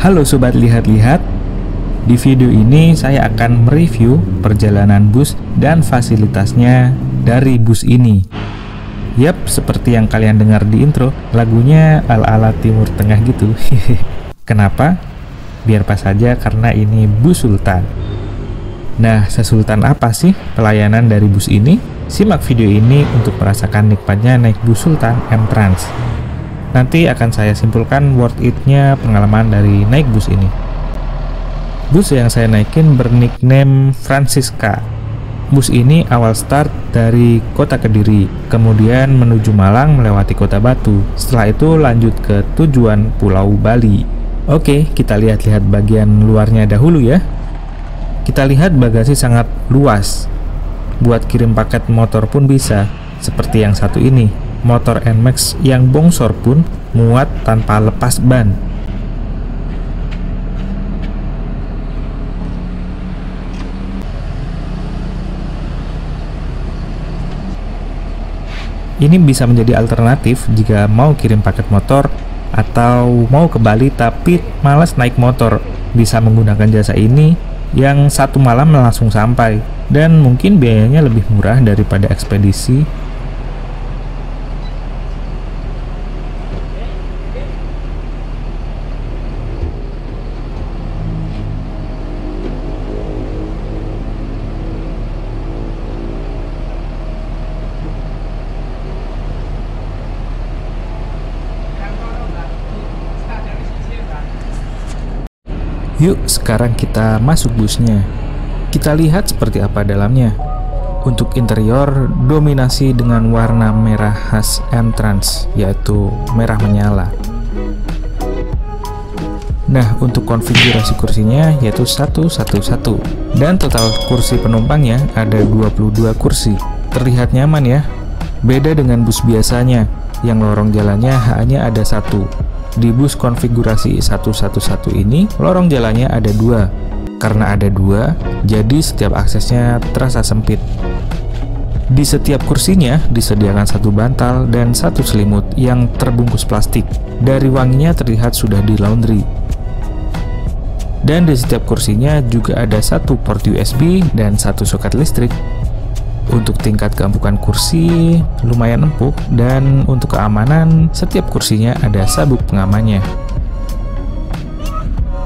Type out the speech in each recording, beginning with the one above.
Halo sobat lihat-lihat, di video ini saya akan mereview perjalanan bus dan fasilitasnya dari bus ini. Yap, seperti yang kalian dengar di intro, lagunya ala-ala Timur Tengah gitu. Kenapa? Biar pas saja karena ini bus Sultan. Nah, sesultan apa sih pelayanan dari bus ini? Simak video ini untuk merasakan nikmatnya naik bus Sultan M-Trans. Nanti akan saya simpulkan worth it-nya pengalaman dari naik bus ini. Bus yang saya naikin bernickname Francisca. Bus ini awal start dari kota Kediri, kemudian menuju Malang melewati kota Batu. Setelah itu lanjut ke tujuan Pulau Bali. Oke, kita lihat-lihat bagian luarnya dahulu ya. Kita lihat bagasi sangat luas. Buat kirim paket motor pun bisa, seperti yang satu ini. Motor NMAX yang bongsor pun muat tanpa lepas ban. Ini bisa menjadi alternatif jika mau kirim paket motor atau mau ke Bali tapi malas naik motor. Bisa menggunakan jasa ini yang satu malam langsung sampai, dan mungkin biayanya lebih murah daripada ekspedisi. Yuk, sekarang kita masuk busnya. Kita lihat seperti apa dalamnya. Untuk interior, dominasi dengan warna merah khas M-Trans, yaitu merah menyala. Nah, untuk konfigurasi kursinya yaitu 111. Dan total kursi penumpangnya ada 22 kursi. Terlihat nyaman ya. Beda dengan bus biasanya, yang lorong jalannya hanya ada satu. Di bus konfigurasi 111 ini, lorong jalannya ada dua. Karena ada dua, jadi setiap aksesnya terasa sempit. Di setiap kursinya disediakan satu bantal dan satu selimut yang terbungkus plastik. Dari wanginya terlihat sudah di laundry. Dan di setiap kursinya juga ada satu port USB dan satu soket listrik. Untuk tingkat keempukan kursi lumayan empuk, dan untuk keamanan setiap kursinya ada sabuk pengamannya.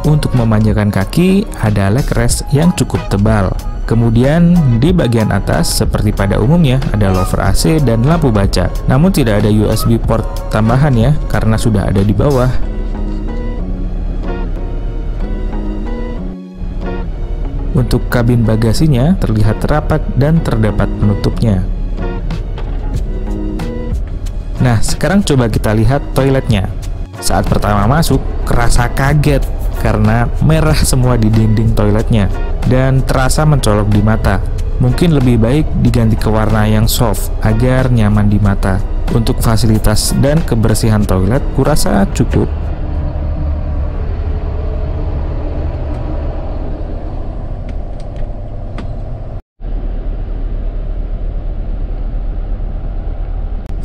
Untuk memanjakan kaki ada leg rest yang cukup tebal. Kemudian di bagian atas seperti pada umumnya ada louvre AC dan lampu baca. Namun tidak ada USB port tambahan ya, karena sudah ada di bawah. Untuk kabin bagasinya terlihat rapat dan terdapat penutupnya. Nah, sekarang coba kita lihat toiletnya. Saat pertama masuk, kerasa kaget karena merah semua di dinding toiletnya dan terasa mencolok di mata. Mungkin lebih baik diganti ke warna yang soft agar nyaman di mata. Untuk fasilitas dan kebersihan toilet kurasa cukup.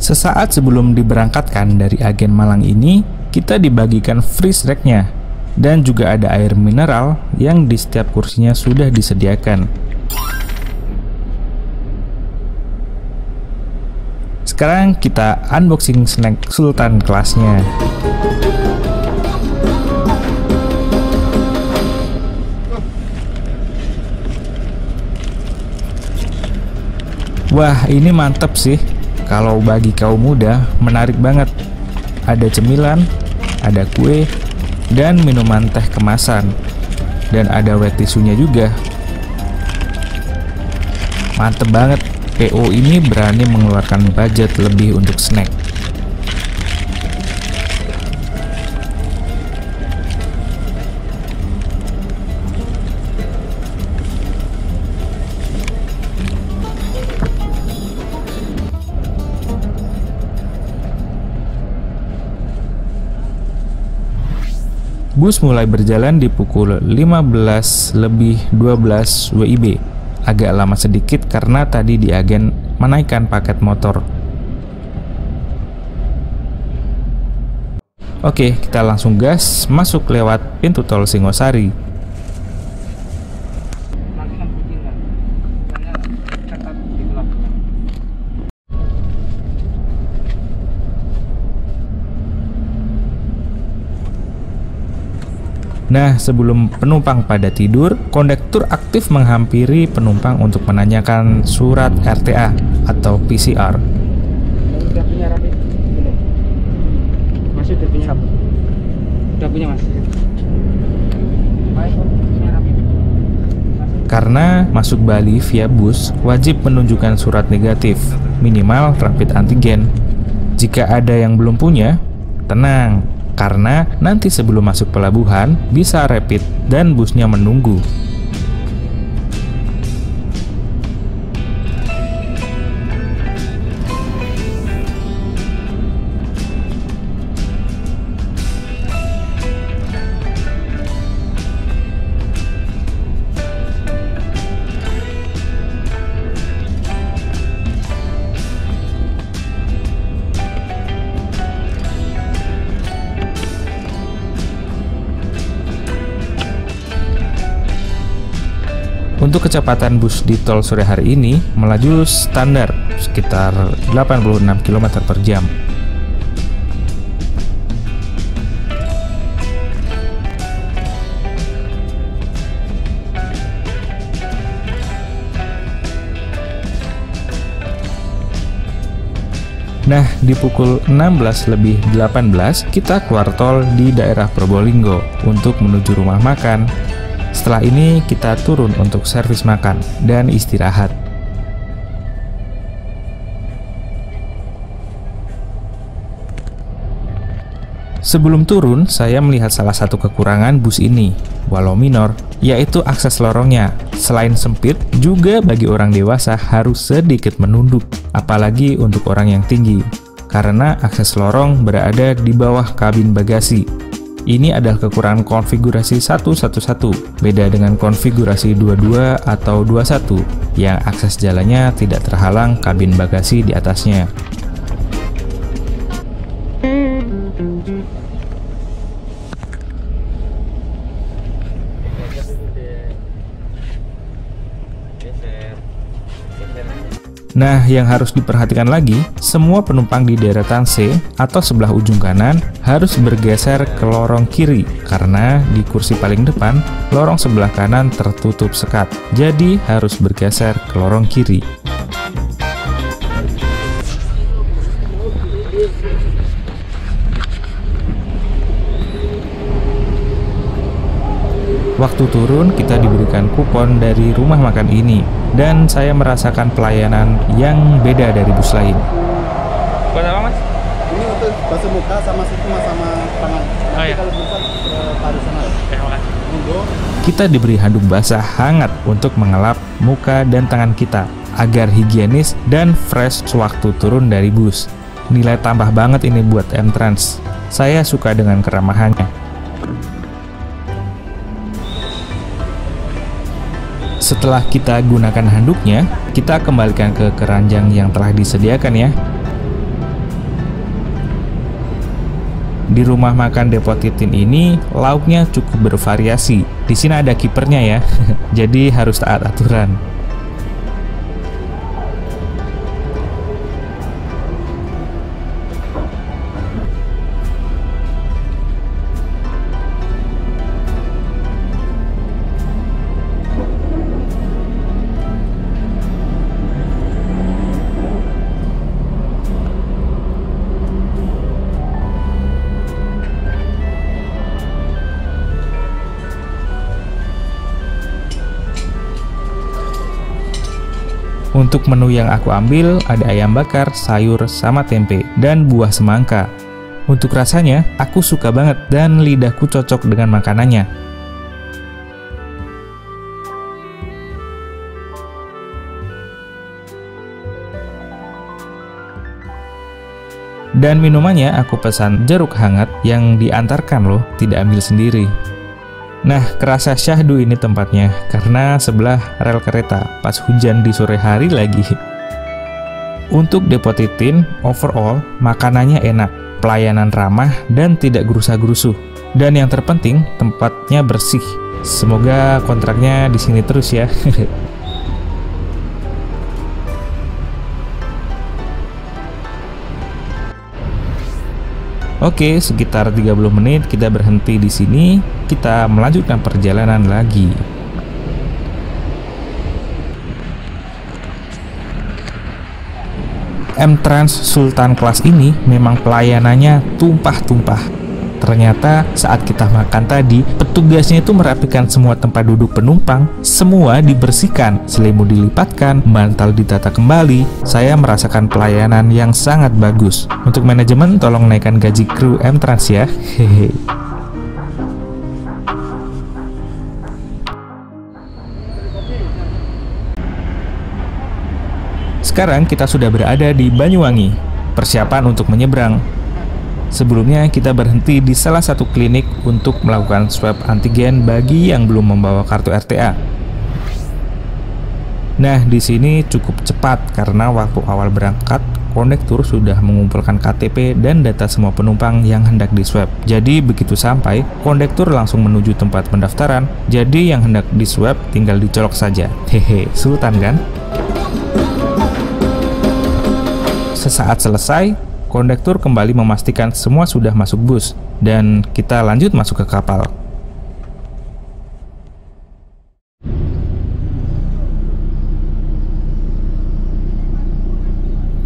Sesaat sebelum diberangkatkan dari agen Malang ini, kita dibagikan freeze rack-nya, dan juga ada air mineral yang di setiap kursinya sudah disediakan. Sekarang kita unboxing snack Sultan kelasnya. Wah, ini mantep sih. Kalau bagi kaum muda, menarik banget. Ada cemilan, ada kue, dan minuman teh kemasan. Dan ada wet tisunya juga. Mantep banget, PO ini berani mengeluarkan budget lebih untuk snack. Bus mulai berjalan di pukul 15:12 WIB. Agak lama sedikit karena tadi di agen menaikkan paket motor. Oke, kita langsung gas masuk lewat pintu tol Singosari. Nah, sebelum penumpang pada tidur, kondektur aktif menghampiri penumpang untuk menanyakan surat RTA atau PCR. Udah punya rapid? Belum. Masih udah punya? Udah punya, Mas. Karena masuk Bali via bus, wajib menunjukkan surat negatif, minimal rapid antigen. Jika ada yang belum punya, tenang, karena nanti sebelum masuk pelabuhan bisa rapid dan busnya menunggu. Untuk kecepatan bus di tol sore hari ini melaju standar sekitar 86 km per jam. Nah, di pukul 16:18 kita keluar tol di daerah Probolinggo untuk menuju rumah makan. Setelah ini kita turun untuk servis makan dan istirahat. Sebelum turun, saya melihat salah satu kekurangan bus ini, walau minor, yaitu akses lorongnya. Selain sempit, juga bagi orang dewasa harus sedikit menunduk, apalagi untuk orang yang tinggi, karena akses lorong berada di bawah kabin bagasi. Ini adalah kekurangan konfigurasi 111, beda dengan konfigurasi 22 atau 21, yang akses jalannya tidak terhalang kabin bagasi di atasnya. Nah, yang harus diperhatikan lagi, semua penumpang di deretan C atau sebelah ujung kanan harus bergeser ke lorong kiri, karena di kursi paling depan, lorong sebelah kanan tertutup sekat, jadi harus bergeser ke lorong kiri. Waktu turun, kita diberikan kupon dari rumah makan ini, dan saya merasakan pelayanan yang beda dari bus lain. Buat apa, Mas? Ini untuk basuh muka sama tangan. Oh, iya. Kalau bisa taruh sana. Makasih. Kita diberi handuk basah hangat untuk mengelap muka dan tangan kita, agar higienis dan fresh sewaktu turun dari bus. Nilai tambah banget ini buat M-Trans. Saya suka dengan keramahannya. Setelah kita gunakan handuknya, kita kembalikan ke keranjang yang telah disediakan ya. Di rumah makan Depot Titin ini, lauknya cukup bervariasi. Di sini ada kipernya ya, jadi harus taat aturan. Untuk menu yang aku ambil, ada ayam bakar, sayur, sama tempe, dan buah semangka. Untuk rasanya, aku suka banget dan lidahku cocok dengan makanannya. Dan minumannya aku pesan jeruk hangat yang diantarkan loh, tidak ambil sendiri. Nah, kerasa syahdu ini tempatnya, karena sebelah rel kereta, pas hujan di sore hari lagi. Untuk Depot Titin, overall makanannya enak, pelayanan ramah dan tidak gerusa-gerusu. Dan yang terpenting, tempatnya bersih. Semoga kontraknya di sini terus ya. Oke, sekitar 30 menit kita berhenti di sini. Kita melanjutkan perjalanan lagi. M-Trans Sultan Class ini memang pelayanannya tumpah-tumpah. Ternyata saat kita makan tadi, petugasnya itu merapikan semua tempat duduk penumpang, semua dibersihkan, selimut dilipatkan, bantal ditata kembali. Saya merasakan pelayanan yang sangat bagus. Untuk manajemen, tolong naikkan gaji kru M-Trans ya. Hehe. Sekarang kita sudah berada di Banyuwangi, persiapan untuk menyeberang. Sebelumnya kita berhenti di salah satu klinik untuk melakukan swab antigen bagi yang belum membawa kartu RTA. Nah, di sini cukup cepat karena waktu awal berangkat, kondektur sudah mengumpulkan KTP dan data semua penumpang yang hendak diswab. Jadi begitu sampai, kondektur langsung menuju tempat pendaftaran. Jadi yang hendak diswab tinggal dicolok saja. Hehe, sultan kan? Sesaat selesai, kondektur kembali memastikan semua sudah masuk bus, dan kita lanjut masuk ke kapal.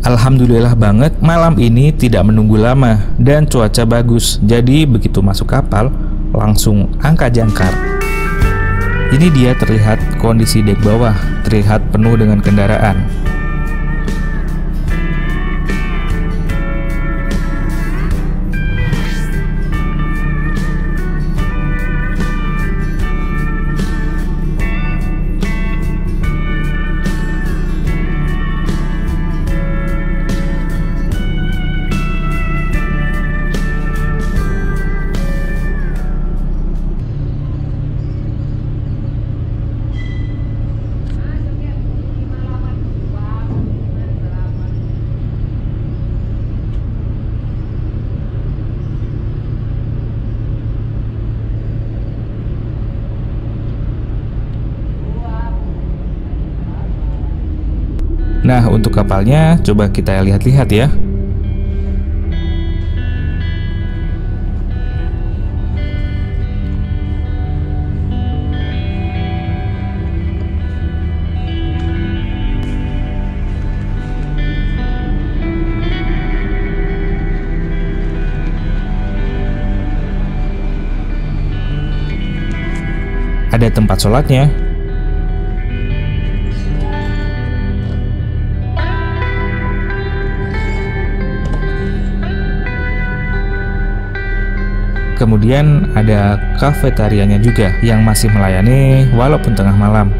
Alhamdulillah banget, malam ini tidak menunggu lama, dan cuaca bagus, jadi begitu masuk kapal, langsung angkat jangkar. Ini dia terlihat kondisi dek bawah, terlihat penuh dengan kendaraan. Nah, untuk kapalnya coba kita lihat-lihat ya. Ada tempat sholatnya. Kemudian ada kafetarianya juga yang masih melayani walaupun tengah malam.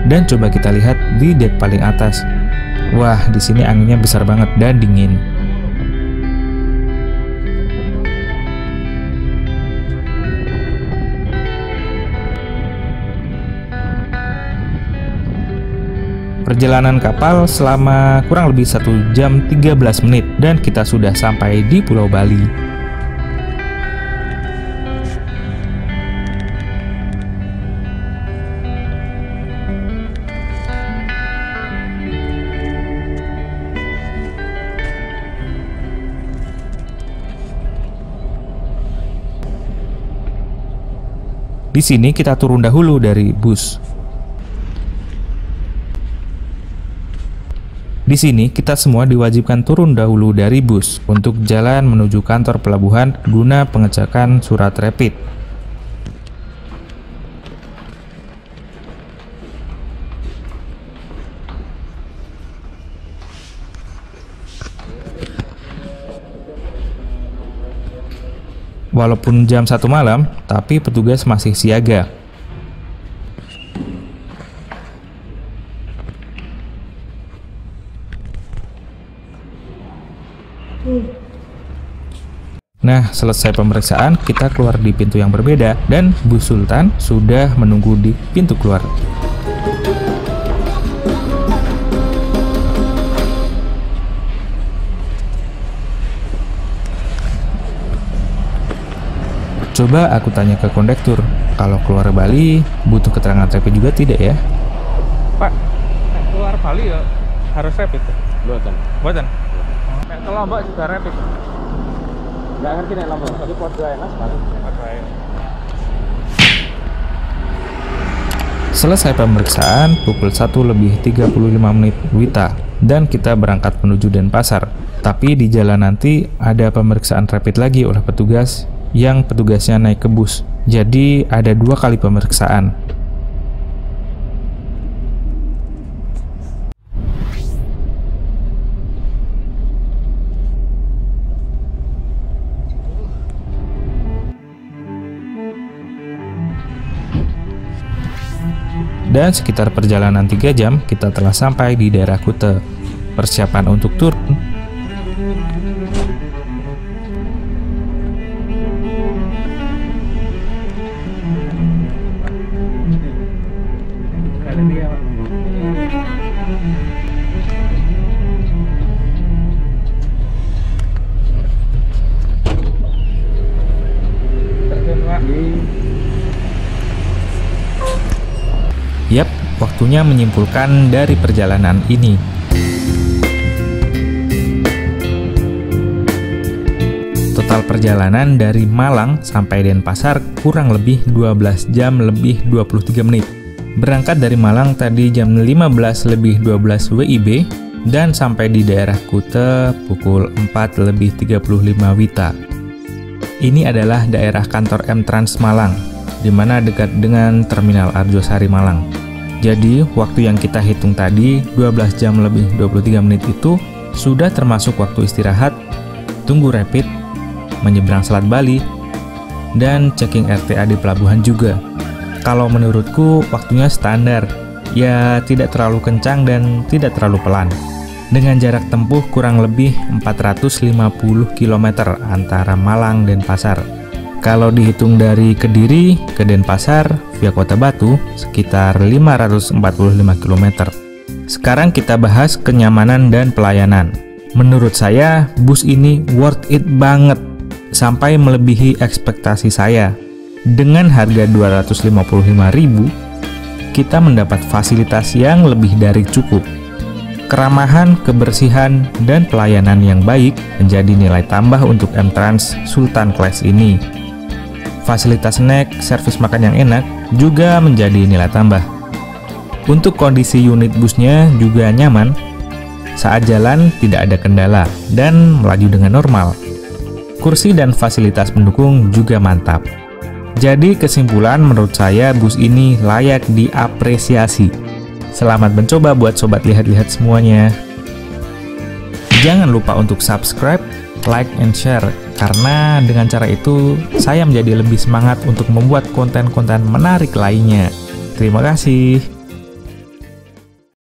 Dan coba kita lihat di dek paling atas. Wah, di sini anginnya besar banget dan dingin. Perjalanan kapal selama kurang lebih 1 jam 13 menit dan kita sudah sampai di Pulau Bali. Di sini kita turun dahulu dari bus. Di sini kita semua diwajibkan turun dahulu dari bus untuk jalan menuju kantor pelabuhan guna pengecekan surat rapid. Walaupun jam 1 malam, tapi petugas masih siaga. Nah, selesai pemeriksaan, kita keluar di pintu yang berbeda dan bus Sultan sudah menunggu di pintu keluar. Coba aku tanya ke kondektur, kalau keluar Bali butuh keterangan rapid juga tidak ya? Pak, keluar Bali ya harus rapid ya? Buatan? Ke Lombok juga rapid? Nggak ngerti nih Lombok, tapi kode ya mas Bali. Selesai pemeriksaan pukul 1:35 WITA dan kita berangkat menuju Denpasar. Tapi di jalan nanti ada pemeriksaan rapid lagi oleh petugas yang petugasnya naik ke bus. Jadi ada 2 kali pemeriksaan. Dan sekitar perjalanan 3 jam, kita telah sampai di daerah Kute. Persiapan untuk turun. Yap, waktunya menyimpulkan dari perjalanan ini. Total perjalanan dari Malang sampai Denpasar kurang lebih 12 jam lebih 23 menit. Berangkat dari Malang tadi jam 15:12 WIB dan sampai di daerah Kute pukul 4:35 WITA. Ini adalah daerah kantor M-Trans Malang, di mana dekat dengan Terminal Arjosari Malang. Jadi, waktu yang kita hitung tadi, 12 jam lebih 23 menit itu sudah termasuk waktu istirahat, tunggu rapid, menyeberang Selat Bali, dan checking RTA di pelabuhan juga. Kalau menurutku, waktunya standar, ya tidak terlalu kencang dan tidak terlalu pelan. Dengan jarak tempuh kurang lebih 450 km antara Malang dan Denpasar. Kalau dihitung dari Kediri ke Denpasar via Kota Batu sekitar 545 km. Sekarang kita bahas kenyamanan dan pelayanan. Menurut saya bus ini worth it banget sampai melebihi ekspektasi saya. Dengan harga 255.000, kita mendapat fasilitas yang lebih dari cukup. Keramahan, kebersihan, dan pelayanan yang baik menjadi nilai tambah untuk M-Trans Sultan Class ini. Fasilitas snack, servis makan yang enak juga menjadi nilai tambah. Untuk kondisi unit busnya juga nyaman. Saat jalan tidak ada kendala dan melaju dengan normal. Kursi dan fasilitas pendukung juga mantap. Jadi kesimpulan menurut saya bus ini layak diapresiasi. Selamat mencoba buat sobat lihat-lihat semuanya. Jangan lupa untuk subscribe, like, and share. Karena dengan cara itu, saya menjadi lebih semangat untuk membuat konten-konten menarik lainnya. Terima kasih.